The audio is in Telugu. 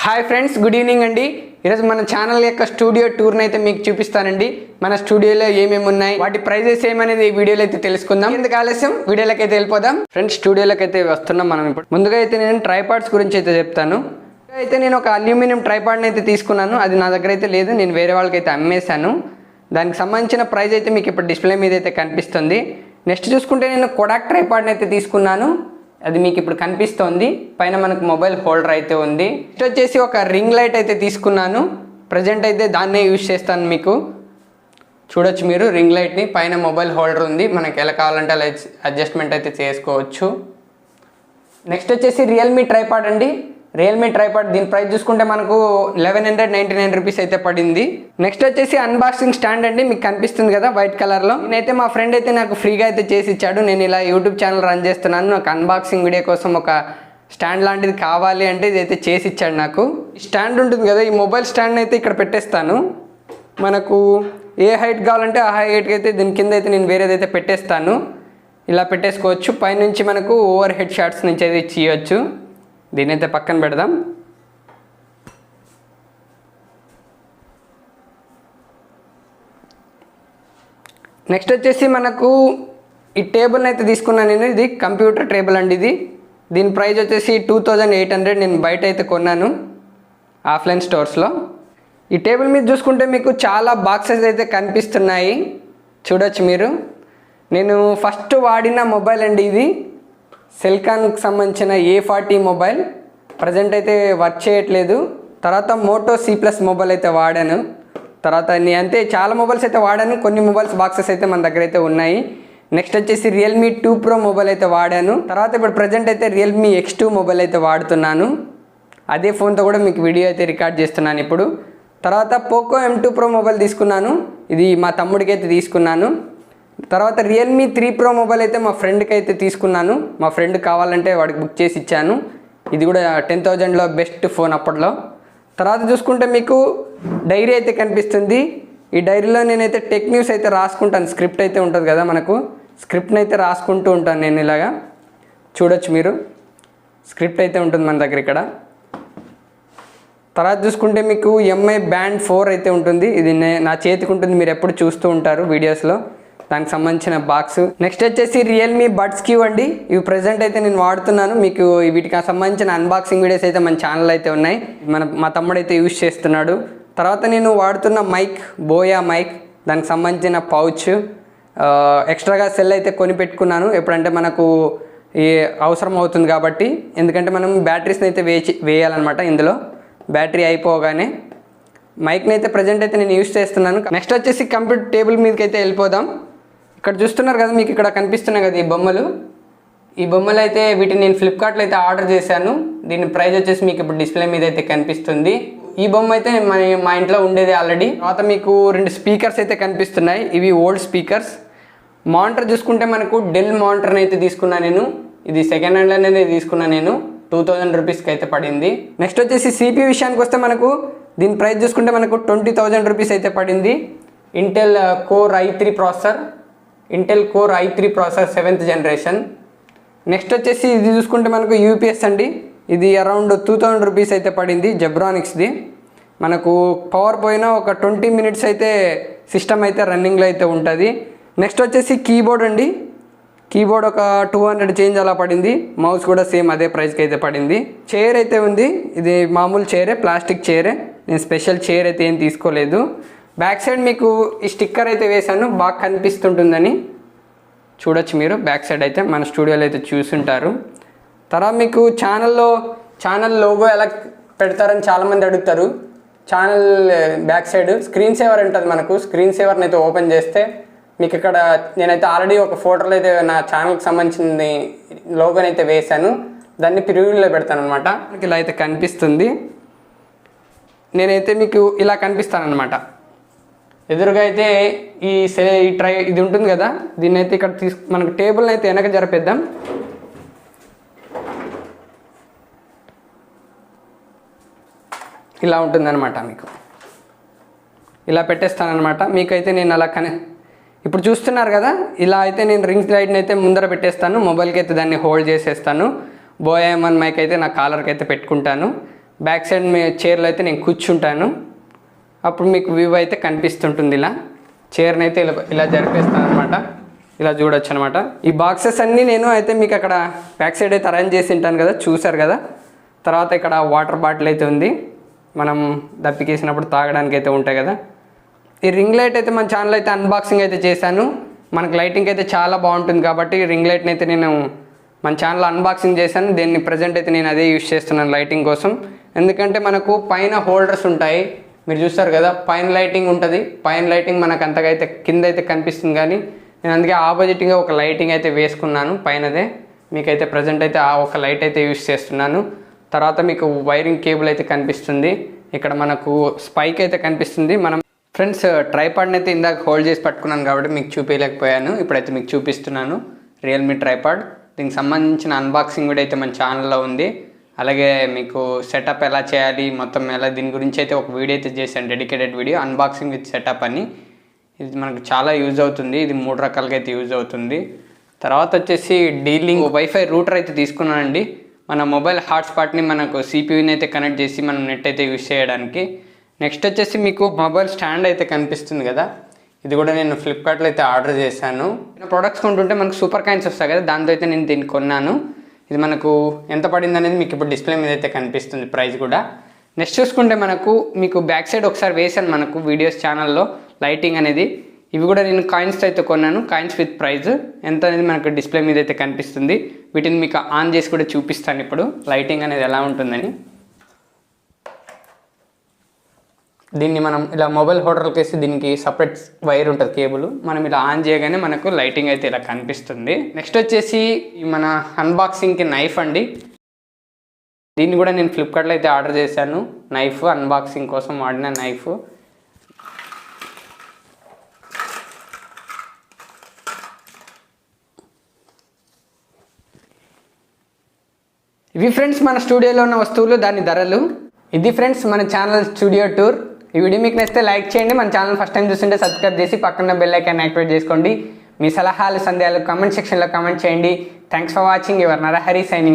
హాయ్ ఫ్రెండ్స్, గుడ్ ఈవినింగ్ అండి. ఈరోజు మన ఛానల్ యొక్క స్టూడియో టూర్ని అయితే మీకు చూపిస్తానండి. మన స్టూడియోలో ఏమేమి ఉన్నాయి, వాటి ప్రైజెస్ ఏమనేది ఈ వీడియోలో అయితే తెలుసుకుందాం. ఎందుకు ఆలస్యం, వీడియోలోకి అయితే వెళ్ళిపోదాం. ఫ్రెండ్స్, స్టూడియోలోకి అయితే వస్తున్నాం మనం ఇప్పుడు. ముందుగా అయితే నేను ట్రైపాడ్స్ గురించి అయితే చెప్తాను. అయితే నేను ఒక అల్యూమినియం ట్రైపాడ్ని అయితే తీసుకున్నాను. అది నా దగ్గర అయితే లేదు, నేను వేరే వాళ్ళకి అయితే అమ్మేశాను. దానికి సంబంధించిన ప్రైజ్ అయితే మీకు ఇప్పుడు డిస్ప్లే మీద అయితే కనిపిస్తుంది. నెక్స్ట్ చూసుకుంటే నేను కొడాక్ ట్రైపాడ్ని అయితే తీసుకున్నాను. అది మీకు ఇప్పుడు కనిపిస్తోంది. పైన మనకు మొబైల్ హోల్డర్ అయితే ఉంది. నెక్స్ట్ వచ్చేసి ఒక రింగ్ లైట్ అయితే తీసుకున్నాను. ప్రజెంట్ అయితే దాన్నే యూజ్ చేస్తాను. మీకు చూడొచ్చు మీరు రింగ్ లైట్ని. పైన మొబైల్ హోల్డర్ ఉంది, మనకి ఎలా కావాలంటే అలా అడ్జస్ట్మెంట్ అయితే చేసుకోవచ్చు. నెక్స్ట్ వచ్చేసి రియల్మీ ట్రైపాడ్ అండి. రియల్మీ ట్రైపాడ్, దీని ప్రైస్ చూసుకుంటే మనకు 1199 రూపీస్ అయితే పడింది. నెక్స్ట్ వచ్చేసి అన్బాక్సింగ్ స్టాండ్ అండి, మీకు కనిపిస్తుంది కదా వైట్ కలర్లో. నేనైతే మా ఫ్రెండ్ అయితే నాకు ఫ్రీగా అయితే చేసి ఇచ్చాడు. నేను ఇలా యూట్యూబ్ ఛానల్ రన్ చేస్తున్నాను, నాకు అన్బాక్సింగ్ వీడియో కోసం ఒక స్టాండ్ లాంటిది కావాలి అంటే ఇది అయితే చేసి ఇచ్చాడు నాకు. ఈ స్టాండ్ ఉంటుంది కదా, ఈ మొబైల్ స్టాండ్ అయితే ఇక్కడ పెట్టేస్తాను. మనకు ఏ హైట్ కావాలంటే ఆ హైట్కి అయితే దీని కింద అయితే నేను వేరేదైతే పెట్టేస్తాను. ఇలా పెట్టేసుకోవచ్చు. పైనుంచి మనకు ఓవర్ హెడ్ షాట్స్ నుంచి అయితే చేయవచ్చు. దీని అయితే పక్కన పెడదాం. నెక్స్ట్ వచ్చేసి మనకు ఈ టేబుల్ని అయితే తీసుకున్నాను నేను. ఇది కంప్యూటర్ టేబుల్ అండి. దీని ప్రైస్ వచ్చేసి 2800. నేను బయట అయితే కొన్నాను ఆఫ్లైన్ స్టోర్స్లో. ఈ టేబుల్ మీద చూసుకుంటే మీకు చాలా బాక్సెస్ అయితే కనిపిస్తున్నాయి, చూడొచ్చు మీరు. నేను ఫస్ట్ వాడిన మొబైల్ అండి ఇది. సెల్కాన్కి సంబంధించిన A40 మొబైల్. ప్రజెంట్ అయితే వర్క్ చేయట్లేదు. తర్వాత మోటో C+ మొబైల్ అయితే వాడాను. తర్వాత అంతే చాలా మొబైల్స్ అయితే వాడాను. కొన్ని మొబైల్స్ బాక్సెస్ అయితే మన దగ్గర అయితే ఉన్నాయి. నెక్స్ట్ వచ్చేసి రియల్మీ 2 Pro మొబైల్ అయితే వాడాను. తర్వాత ఇప్పుడు ప్రజెంట్ అయితే రియల్మీ X2 మొబైల్ అయితే వాడుతున్నాను. అదే ఫోన్తో కూడా మీకు వీడియో అయితే రికార్డ్ చేస్తున్నాను ఇప్పుడు. తర్వాత పోకో M2 Pro మొబైల్ తీసుకున్నాను. ఇది మా తమ్ముడికి అయితే తీసుకున్నాను. తర్వాత రియల్మీ 3 Pro మొబైల్ అయితే మా ఫ్రెండ్కి అయితే తీసుకున్నాను. మా ఫ్రెండ్ కావాలంటే వాడికి బుక్ చేసి ఇచ్చాను. ఇది కూడా 10,000లో బెస్ట్ ఫోన్ అప్పట్లో. తర్వాత చూసుకుంటే మీకు డైరీ అయితే కనిపిస్తుంది. ఈ డైరీలో నేనైతే టెక్ న్యూస్ అయితే రాసుకుంటాను. స్క్రిప్ట్ అయితే ఉంటుంది కదా మనకు, స్క్రిప్ట్ని అయితే రాసుకుంటూ ఉంటాను నేను ఇలాగా. చూడొచ్చు మీరు, స్క్రిప్ట్ అయితే ఉంటుంది మన దగ్గర ఇక్కడ. తర్వాత చూసుకుంటే మీకు MI Band 4 అయితే ఉంటుంది. ఇది నా చేతికి ఉంటుంది, మీరు ఎప్పుడు చూస్తూ ఉంటారు వీడియోస్లో. దానికి సంబంధించిన బాక్స్. నెక్స్ట్ వచ్చేసి రియల్మీ బడ్స్ క్యూ అండి. ఇవి ప్రజెంట్ అయితే నేను వాడుతున్నాను. మీకు వీటికి సంబంధించిన అన్బాక్సింగ్ వీడియోస్ అయితే మన ఛానల్ అయితే ఉన్నాయి. మా తమ్ముడు అయితే యూజ్ చేస్తున్నాడు. తర్వాత నేను వాడుతున్న మైక్, బోయా మైక్, దానికి సంబంధించిన పౌచ్, ఎక్స్ట్రాగా సెల్ అయితే కొని పెట్టుకున్నాను. ఎప్పుడంటే మనకు ఈ అవసరం అవుతుంది కాబట్టి. ఎందుకంటే మనం బ్యాటరీస్ని అయితే వేయాలన్నమాట. ఇందులో బ్యాటరీ అయిపోగానే మైక్ని అయితే ప్రజెంట్ అయితే నేను యూజ్ చేస్తున్నాను. నెక్స్ట్ వచ్చేసి కంప్యూటర్ టేబుల్ మీదకి అయితే వెళ్ళిపోదాం. ఇక్కడ చూస్తున్నారు కదా, మీకు ఇక్కడ కనిపిస్తున్నాయి కదా ఈ బొమ్మలు అయితే వీటిని నేను ఫ్లిప్కార్ట్లో అయితే ఆర్డర్ చేశాను. దీని ప్రైస్ వచ్చేసి మీకు ఇప్పుడు డిస్ప్లే మీద అయితే కనిపిస్తుంది. ఈ బొమ్మ అయితే మా ఇంట్లో ఉండేది ఆల్రెడీ. తర్వాత మీకు 2 స్పీకర్స్ అయితే కనిపిస్తున్నాయి. ఇవి ఓల్డ్ స్పీకర్స్. మానిటర్ చూసుకుంటే మనకు డెల్ మానిటర్ని అయితే తీసుకున్నాను నేను. ఇది సెకండ్ హ్యాండ్లోనే తీసుకున్నాను నేను. 2000 రూపీస్కి అయితే పడింది. నెక్స్ట్ వచ్చేసి CPU విషయానికి వస్తే మనకు దీని ప్రైస్ చూసుకుంటే మనకు 20,000 రూపీస్ అయితే పడింది. Intel core i3 processor 7th generation. Next వచ్చేసి ఇది చూసుకుంటే మనకు UPS అండి. ఇది అరౌండ్ 2000 రూపీస్ అయితే పడింది. జెబ్రానిక్స్ది. మనకు పవర్ పోయినా ఒక 20 మినిట్స్ అయితే సిస్టమ్ అయితే రన్నింగ్లో అయితే ఉంటుంది. నెక్స్ట్ వచ్చేసి కీబోర్డ్ అండి. కీబోర్డ్ ఒక 200 చేంజ్ అలా పడింది. మౌస్ కూడా సేమ్ అదే ప్రైస్కి అయితే పడింది. చైర్ అయితే ఉంది. ఇది మామూలు చైరే, ప్లాస్టిక్ చైరే. నేను స్పెషల్ చైర్ అయితే ఏం తీసుకోలేదు. బ్యాక్ సైడ్ మీకు ఈ స్టిక్కర్ అయితే వేశాను, బాగా కనిపిస్తుంటుందని. చూడొచ్చు మీరు బ్యాక్ సైడ్ అయితే మన స్టూడియోలో అయితే చూసుంటారు. తర్వాత మీకు ఛానల్ లోగో ఎలా పెడతారని చాలామంది అడుగుతారు. Channel back side screen saver ఉంటుంది మనకు. స్క్రీన్ సేవర్ని అయితే ఓపెన్ చేస్తే మీకు ఇక్కడ నేనైతే ఆల్రెడీ ఒక ఫోటోలో అయితే నా ఛానల్కి సంబంధించిన లోగోని అయితే వేశాను. దాన్ని ప్రివ్యూలో పెడతాను అనమాట. మీకు ఇలా అయితే కనిపిస్తుంది. నేనైతే మీకు ఇలా కనిపిస్తాను అనమాట. ఎదురుగా అయితే ఈ ఇది ఉంటుంది కదా, దీన్ని అయితే ఇక్కడ మనకు టేబుల్ని అయితే వెనక జరిపేద్దాం. ఇలా ఉంటుందన్నమాట. మీకు ఇలా పెట్టేస్తానమాట. మీకైతే నేను అలా ఇప్పుడు చూస్తున్నారు కదా, ఇలా అయితే నేను రింగ్ లైట్ని అయితే ముందర పెట్టేస్తాను. మొబైల్కి అయితే దాన్ని హోల్డ్ చేసేస్తాను. బోయా M1 మైక్ అయితే నా కాలర్కి అయితే పెట్టుకుంటాను. బ్యాక్ సైడ్ మీ చైర్లో అయితే నేను కూర్చుంటాను. అప్పుడు మీకు వ్యూ అయితే కనిపిస్తుంటుంది. ఇలా చైర్ని అయితే ఇలా జరిపేస్తాను అనమాట. ఇలా చూడొచ్చు అనమాట. ఈ బాక్సెస్ అన్నీ నేను అయితే మీకు అక్కడ బ్యాక్ సైడ్ అయితే అరేంజ్ చేసి ఉంటాను కదా, చూసారు కదా. తర్వాత ఇక్కడ వాటర్ బాటిల్ అయితే ఉంది, మనం దప్పికేసినప్పుడు తాగడానికి అయితే ఉంటాయి కదా. ఈ రింగ్ లైట్ అయితే మన ఛానల్ అయితే అన్బాక్సింగ్ అయితే చేశాను. మనకు లైటింగ్ అయితే చాలా బాగుంటుంది కాబట్టి రింగ్ లైట్ని అయితే నేను మన ఛానల్ అన్బాక్సింగ్ చేశాను. దీన్ని ప్రజెంట్ అయితే నేను అదే యూజ్ చేస్తున్నాను లైటింగ్ కోసం. ఎందుకంటే మనకు పైన హోల్డర్స్ ఉంటాయి, మీరు చూస్తారు కదా, పైన లైటింగ్ ఉంటుంది. పైన లైటింగ్ మనకు అంతగా అయితే కింద అయితే కనిపిస్తుంది, కానీ నేను అందుకే ఆపోజిట్గా ఒక లైటింగ్ అయితే వేసుకున్నాను పైనదే. మీకైతే ప్రజెంట్ అయితే ఆ ఒక లైట్ అయితే యూజ్ చేస్తున్నాను. తర్వాత మీకు వైరింగ్ కేబుల్ అయితే కనిపిస్తుంది. ఇక్కడ మనకు స్పైక్ అయితే కనిపిస్తుంది. మనం ఫ్రెండ్స్ ట్రైపాడ్ని అయితే ఇందాక హోల్డ్ చేసి పట్టుకున్నాను కాబట్టి మీకు చూపించలేకపోయాను. ఇప్పుడైతే మీకు చూపిస్తున్నాను రియల్మీ ట్రైపాడ్. దీనికి సంబంధించిన అన్బాక్సింగ్ వీడియో అయితే మన ఛానల్లో ఉంది. అలాగే మీకు సెటప్ ఎలా చేయాలి మొత్తం ఎలా దీని గురించి అయితే ఒక వీడియో అయితే చేశాను, dedicated video, unboxing with setup అని. ఇది మనకు చాలా యూజ్ అవుతుంది. ఇది 3 రకాలుగా అయితే యూజ్ అవుతుంది. తర్వాత వచ్చేసి డీలింగ్ వైఫై రూటర్ అయితే తీసుకున్నానండి. మన మొబైల్ హాట్స్పాట్ని మనకు సిపియూని అయితే కనెక్ట్ చేసి మనం నెట్ అయితే యూజ్ చేయడానికి. నెక్స్ట్ వచ్చేసి మీకు మొబైల్ స్టాండ్ అయితే కనిపిస్తుంది కదా, ఇది కూడా నేను ఫ్లిప్కార్ట్లో అయితే ఆర్డర్ చేశాను. ప్రొడక్ట్స్ కొంటుంటే మనకు సూపర్ కాయిన్స్ వస్తాయి కదా, దాంతో అయితే నేను దీన్ని కొన్నాను. ఇది మనకు ఎంత పడింది అనేది మీకు ఇప్పుడు డిస్ప్లే మీద అయితే కనిపిస్తుంది, ప్రైస్ కూడా. నెక్స్ట్ చూసుకుంటే మీకు బ్యాక్ సైడ్ ఒకసారి వేసాను మనకు వీడియోస్ ఛానల్లో లైటింగ్ అనేది. ఇవి కూడా నేను కాయిన్స్ అయితే కొన్నాను, కాయిన్స్ విత్ ప్రైజ్ ఎంత అనేది మనకు డిస్ప్లే మీద అయితే కనిపిస్తుంది. వీటిని మీకు ఆన్ చేసి కూడా చూపిస్తాను ఇప్పుడు లైటింగ్ అనేది ఎలా ఉంటుందని. దీన్ని మనం ఇలా మొబైల్ హోల్డర్కి వేసి దీనికి సపరేట్ వైర్ ఉంటుంది, కేబుల్. మనం ఇలా ఆన్ చేయగానే మనకు లైటింగ్ అయితే ఇలా కనిపిస్తుంది. నెక్స్ట్ వచ్చేసి మన అన్బాక్సింగ్కి నైఫ్ అండి. దీన్ని కూడా నేను ఫ్లిప్కార్ట్లో అయితే ఆర్డర్ చేశాను. నైఫ్ అన్బాక్సింగ్ కోసం వాడిన నైఫ్. ఇవి ఫ్రెండ్స్ మన స్టూడియోలో ఉన్న వస్తువులు, దాని ధరలు. ఇది ఫ్రెండ్స్ మన ఛానల్ స్టూడియో టూర్. ఈ వీడియో మీకు నచ్చితే లైక్ చేయండి. మన ఛానల్ ఫస్ట్ టైం చూస్తుంటే సబ్స్క్రైబ్ చేసి పక్కన బెల్ ఐకాన్ యాక్టివేట్ చేసుకోండి. మీ సలహాలు సందేహాలు కామెంట్ సెక్షన్లో కామెంట్ చేయండి. Thanks for watching. Your Narahari signing.